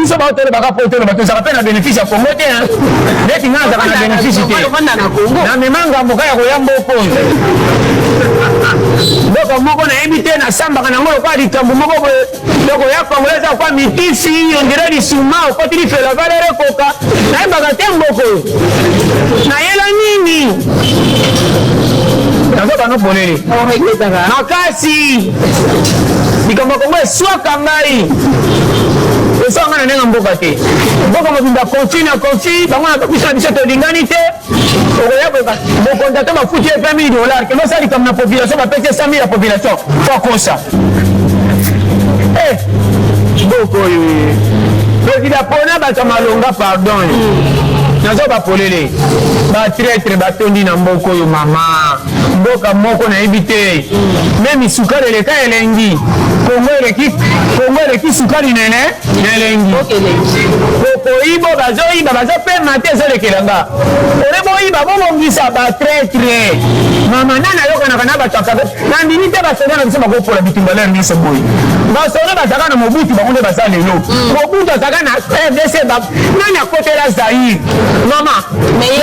biso ba hôtel baka hôtel ba to ça rappelle la bénéfice à Congo te hein dès nga za na bénéfice te na memanga mboka ya koyamba okonze donc moko na ebité na samba kana ngolo kwa likambo moko donc ya congolais kwa mitisi on dirait lisuma ko tili fait la valeur koka na ebaka temboko na yela nini nazo bano polele makasi likambo kongo eswaka ngai eswaka na nenga mboka te mboka mobimba konfi bango na bakisa biso tolingani te okoya koyeba bokonta to bafuti ye $20,000 ke nosala likambo na population bapesi 100,000 ya population fokosa boko oyo président pona bato ya malonga pardon nazo bapolele batraître batondi na mboka oyo mama mboka moko nayebi te meme sukali eleka elengi kongo eleki sukali nene elengi kokoyibo bazoyiba bazopema te ezolekelanga ole boyiba bobongisa batraître mama nani ayokanaka na bato akabe nandimi te basoda na biso bakopola bitumba lere nyonso boye basoda bazalaka na mobutu bango nde baza lelo mobutu azalaka na RDC nani akotela Zaire mama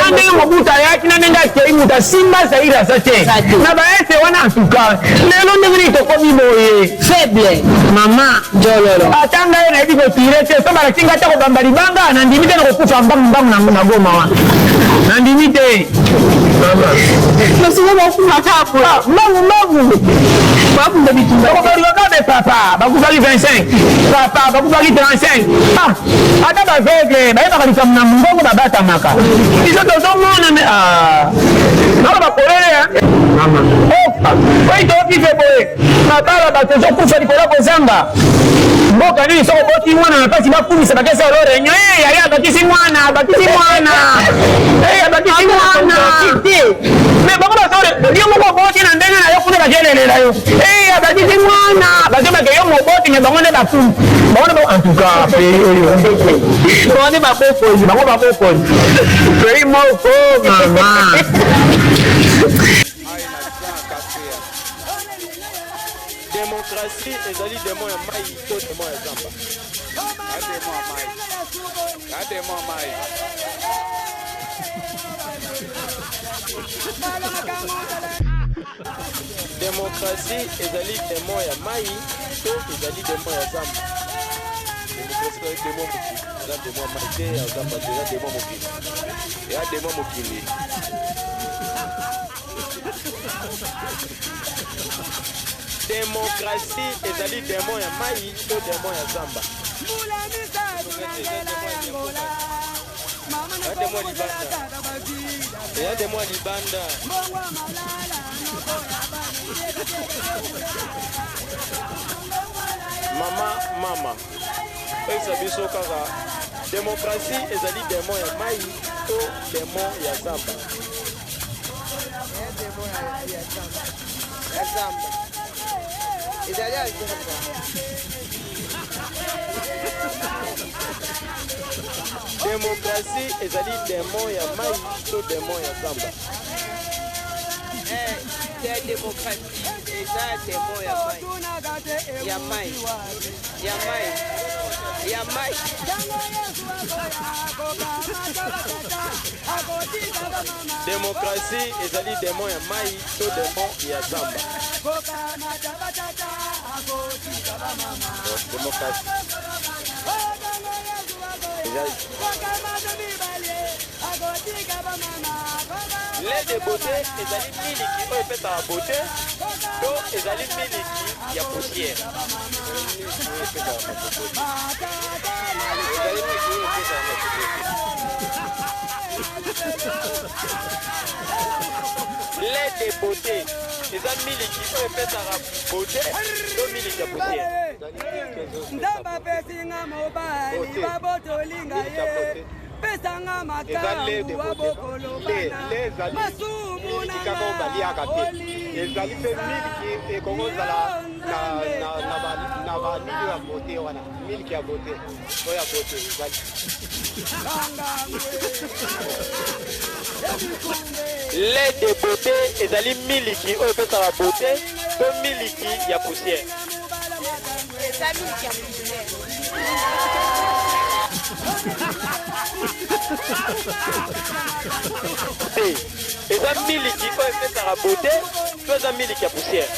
na ndenge mobutu ayaki na ndenge akei mutu asimba Zaire aza te na baese wana antuka lelo ndenge nini tokomi boye faible mama jololo atanga ye nayebi kotire te so balakinga ata kobamba libanga nandimi te na kokufa mbangu na goma wana nandimi te papa bakufaki 25 papa bakufaki 35 ata baveugle bayebaka likambo na mbongo babatamaka biso tozomona nalo bakolele oyi tokife boye matala bato ezokufa likolo kozanga mboka nini soko boti mwana na pasi bakumisa bakesa olo renyo yali abakisi mwana abakisi mwana me bango basole yo moko boti na ndenge na yo kuna bakelelela yo abakisi mwana bazobake yo moboti me bango nde bakumu bango nde en tout cas bango nde babokozi bango babokozi pays moko mama démocratie ezali demo ya mai to demo ya zamba ademo ya mai démocratie ezali demo ya mai to ezali demo ya zamba démocratie ezali demo mokili eza demo ya mai te ya zamba te eza demo mokili eya demo mokili démocratie ezali demo ya mai to demo ya zamba eya demo ya libanda mama pesa biso kaka démocratie ezali demo ya mai to demo ya zamba démocratie ezali demo ya mai to demo ya zamba démocratie eza demo ya mai ya mai ya mai ya mai démocratie ezali demo ya mai to demo ya zamba démocratie lait de beauté ezali miliki oyo epesaka beauté to ezali miliki ya poussière lait de beauté eza miliki oyo epesaka beauté to miliki ya poussière ndamba pesinga mobali babotolinga ye pesanga makamu wabokolobana masumu baliaka te ezali mpe miliki ekokozala na banini ya bote wana miliki ya bote oyo ya bote ezali lait de beauté ezali miliki oyo epesaka beauté to miliki ya poussière eza miliki oyo epesaka beauté to eza miliki ya poussière.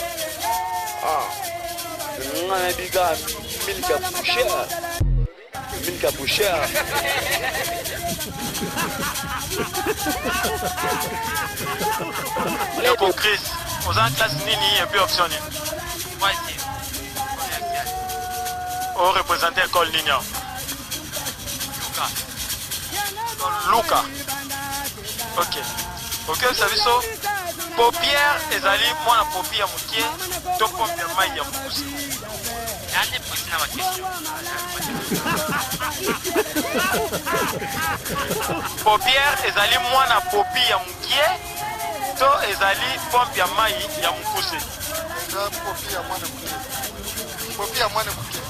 Nga nayebi kaka miliki ya poussière. Miliki ya poussière. Yoko Chris, oza classe nini et puis option nini? On représente l'école Nina. Luca. Ok. Ok, vous savez ça? Paupière, ezali mwana popi ya mukie, to pompe ya mai ya mukusi. Allez, posez ma question. Paupière, ezali mwana popi ya mukie, to ezali pompe ya mai ya mukusi. Popi ya mwana mukie. Popi ya mwana mukie.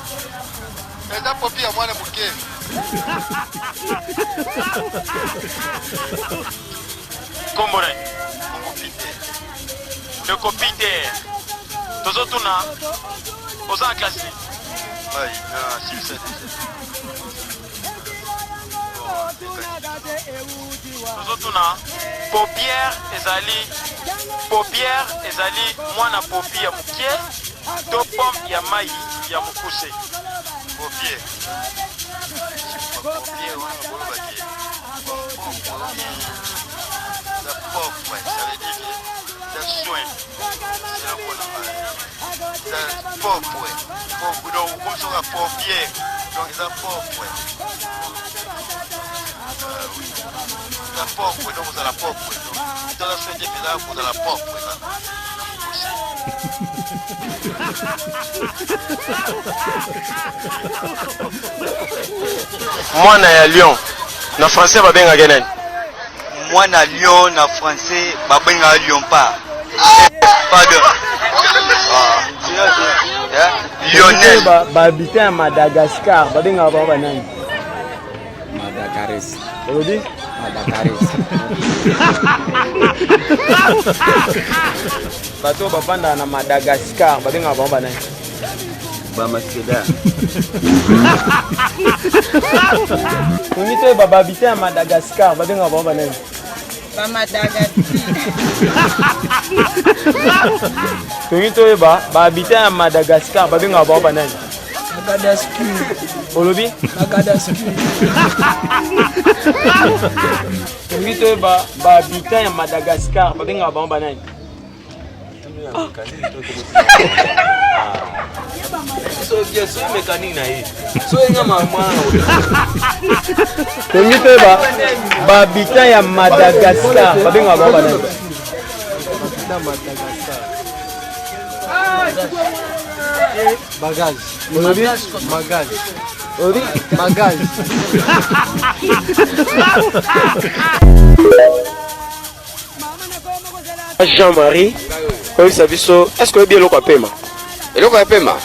Eza popi ya mwana mukie. Kombone. Le copité. Tozo tuna. Oza en classe. Oui, s'il sait. Tozo tuna. Paupière ezali mwana popi ya mukie. To pompe ya mai ya mukuse. Paupière. Paupière, on a beau baquer. La pauvre, ça veut dire que le soin. C'est là qu'on a mal. La pauvre, pauvre, donc comme ça, la paupière. Donc, la pauvre. Oui. La pauvre, donc vous avez la pauvre. Donc, dans la fin des là, vous avez la pauvre. Mwana ya Lyon. Na français babenga genen. Mwana Lyon na français babenga Lyon pas. Pardon. Lionel babité à Madagascar babenga baba nani? Madagaris. Olobi? Madagaris. Bato bapanda na Madagascar babenga baba nani? Bamakeda. Tungite baba habité à Madagascar babenga baba nani? Ba Madagascar. Tungite ba habité à Madagascar babenga baba nani? Madagascar. Olobi? Madagascar. Tungite ba habité à Madagascar babenga baba nani? So bien sûr mécanique na ye. So nga mama. Tungite ba habité à Madagascar babenga baba nani? Bagage. Olobi? Bagage. Olobi? Bagage. Jean-Marie, est-ce que vous bien le paiement? Et le paiement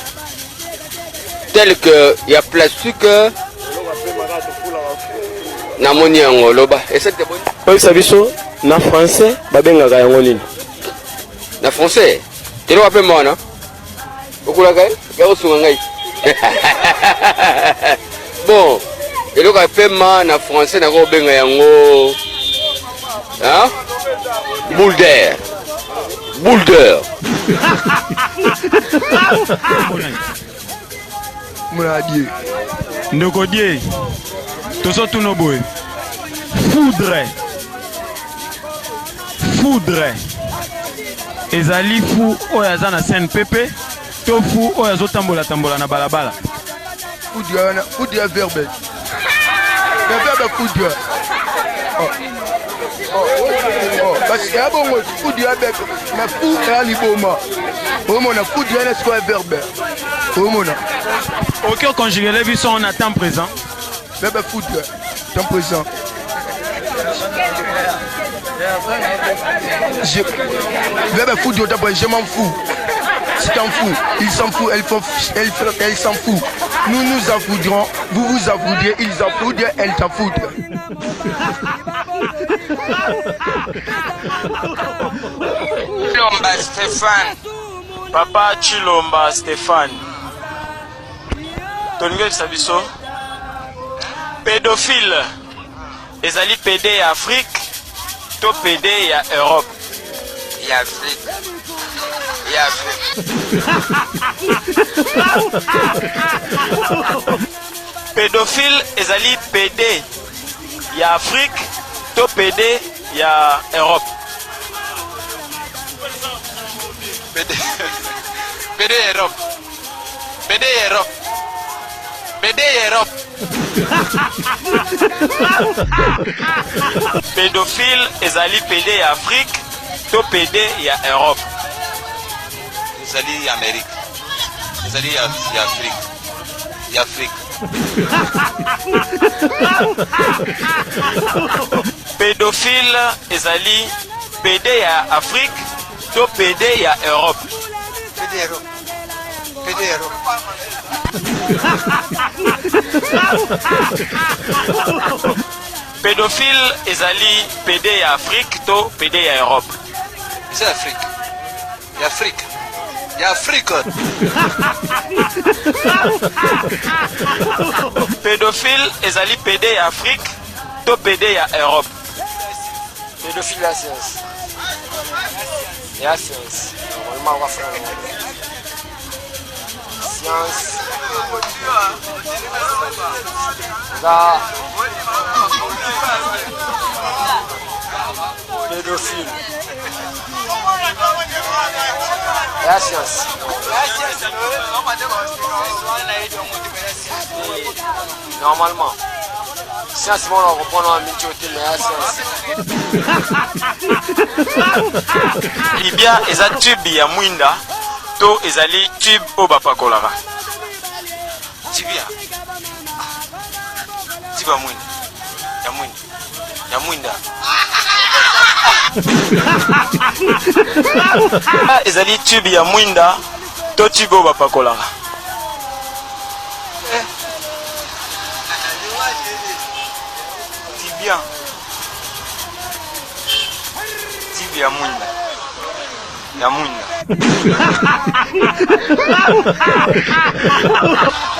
tel que il y a plastique na moni yango loba et c'est bon. Oui, ça biso na français babenga ga yango nini? Na français et le paiement na okula ga ya osunga ngai. Bon, et le paiement na français na ko benga yango hein? Boule d'air. Boule d'air. Mouladier. Ndokodier. Tozo tuno boy. Foudre. Foudre. Ezali fou oyo aza na scène pepe. To fou oyo azo tambola na balabala. Foudre verbe. Le verbe foudre. Parce qu'il y a bon foudre avec ma foudre à l'iboma. On a foudre à ce verbe. Ok, conjugué les bisons en temps présent. Verbe foudre, temps présent. Verbe foudre, temps présent, je m'en fous. Tu t'en fous, il s'en fout, elle s'en fout. Nous nous en foudrons, vous vous en foudrez, ils en foudrent, elle t'en foudre. Chilomba Stéphane. Papa Chilomba Stéphane. Tonigel Sabiso. Pédophile. Ezali pédé Afrique. to PD ya Europe. Ya Afrique. Ya Afrique. Pédophile ezali PD ya Afrique to PD ya Europe. PD Europe. PD Europe. PD Europe. Pédophile ezali PD ya Afrique to PD ya Europe. Ezali Amérique. Ezali ya Afrique. Ya Afrique. Pédophile ezali PD ya Afrique to PD ya Europe. PD Europe. PD Europe. Pédophile ezali PD ya Afrique to PD ya Europe. C'est Afrique. Ya Afrique. Ya Afrique. Pédophile ezali PD ya Afrique to PD ya Europe. Pédophile ya science. Ya science. Normalement on va faire science. Là. Pédophile. Ya science. Normalement. Science, on reprend en médiocrité, mais ya science. Libya eza tube ya mwinda to ezali tube o bapakolaka. Tibia. Tiba mwinda. Ya mwinda. Ya mwinda. Ezali tube ya mwinda to tube o bapakolaka. Tibia. Tube ya mwinda. Ya mwinda.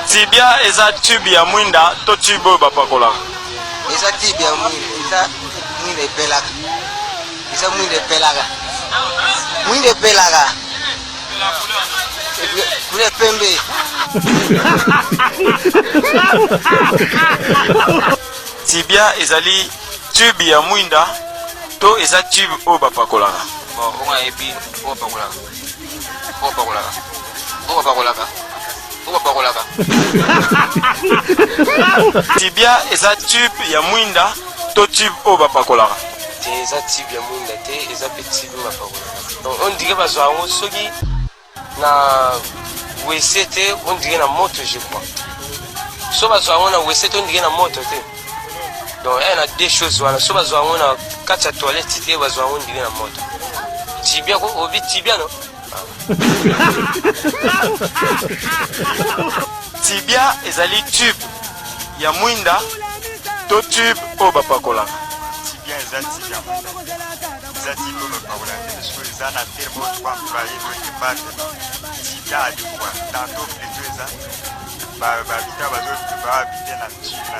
Tibia eza tube ya mwinda to tube o bapakolaka. Eza tibia ya mwinda. Eza mwinda epelaka. Eza mwinda epelaka. Mwinda epelaka. Kule pembe. Tibia ezali tube ya mwinda to eza tube o bapakolaka. Bon, on a épi, on va pas rouler. On va pas rouler. On va pas rouler. On va pas rouler. Tibia eza tube ya mwinda to tube o bapakolaka. Eza tube ya mwinda te, eza pe tube o bapakolaka. Donc on dirait bazwa yango soki na WC te, on dirait na moto je crois. So bazwa yango na WC te, on dirait na moto te. Donc il y a deux choses voilà. So bazwa yango na kati ya toilette te, bazwa yango on dirait na moto. Tibia ko obi tibia no. Tibia ezali tube ya mwinda to tube o bapakolaka. Tibia eza tube ya mwinda. Eza tube o bapakolaka. Parce que eza na terme autre kwa employé quelque part. Tibia adekwa. Tantôt plutôt eza babita bazobite na tibia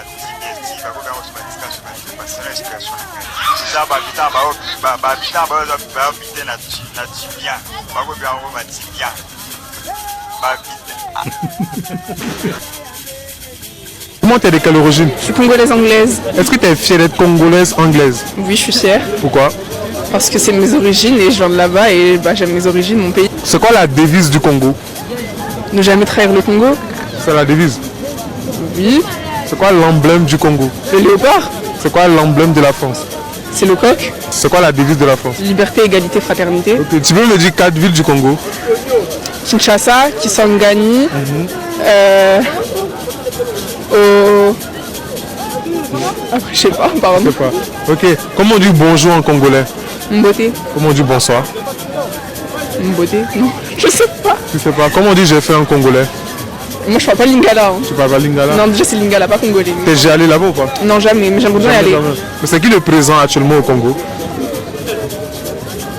bakoka osobatika sobanika basala expression eza babita babite na tibia bakobi yango batibia babite. Comment t'es de quelle origine? Je suis congolaise anglaise. Est-ce que tu es fière d'être congolaise anglaise? Oui, je suis fière. Pourquoi? Parce que c'est mes origines et je viens de là-bas et j'aime mes origines, mon pays. C'est quoi la devise du Congo? Ne jamais trahir le Congo. C'est la devise? Oui. C'est quoi l'emblème du Congo? Le léopard. C'est quoi l'emblème de la France? C'est le coq. C'est quoi la devise de la France? Liberté, égalité, fraternité. Okay. Tu peux me dire 4 villes du Congo? Kinshasa, Kisangani, Après, je sais pas, pardon. Je sais pas. Ok. Comment on dit bonjour en congolais? Mboté. Comment on dit bonsoir? Mboté. Non, je sais pas. Tu sais pas. Comment on dit j'ai fait en congolais? Moi je parle pas lingala. Hein. Tu parles pas lingala? Non, déjà c'est lingala, pas congolais. T'es déjà allé là-bas ou pas? Non, jamais, mais j'aimerais bien y aller. Mais c'est qui le président actuellement au Congo?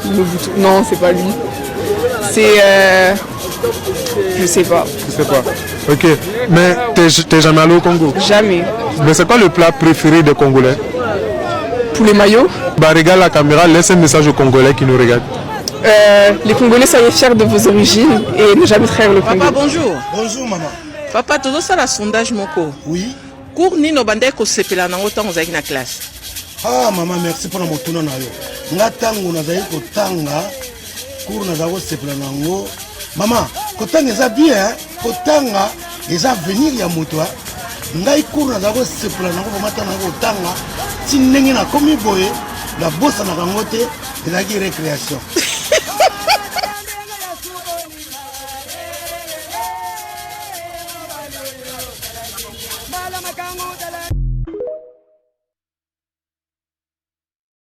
Mobutu. Non, c'est pas lui. C'est... Je sais pas. Tu sais pas. Ok. Mais t'es jamais allé au Congo? Jamais. Mais c'est quoi le plat préféré des Congolais? pour les maillots. Bah, regarde la caméra, laisse un message aux Congolais qui nous regardent. Les Congolais, soyez fiers de vos origines et ne jamais trahir le Congo. Papa, bonjour. Bonjour, maman. Papa, tu as un sondage moko. Oui. Cours nino bande ko sepela na autant aux na classe. Ah, maman, merci pour la motuna na yo. Nga tango na zayi ko tanga, cours na zayi ko sepela na ngo. Maman, ko tanga eza bien, hein? Ko tanga eza venir ya moto. Ngai cours na zayi ko sepela na ngo mata na ko tanga. Ti ndenge na komi boye, la bossa na kango te, ezaki récréation.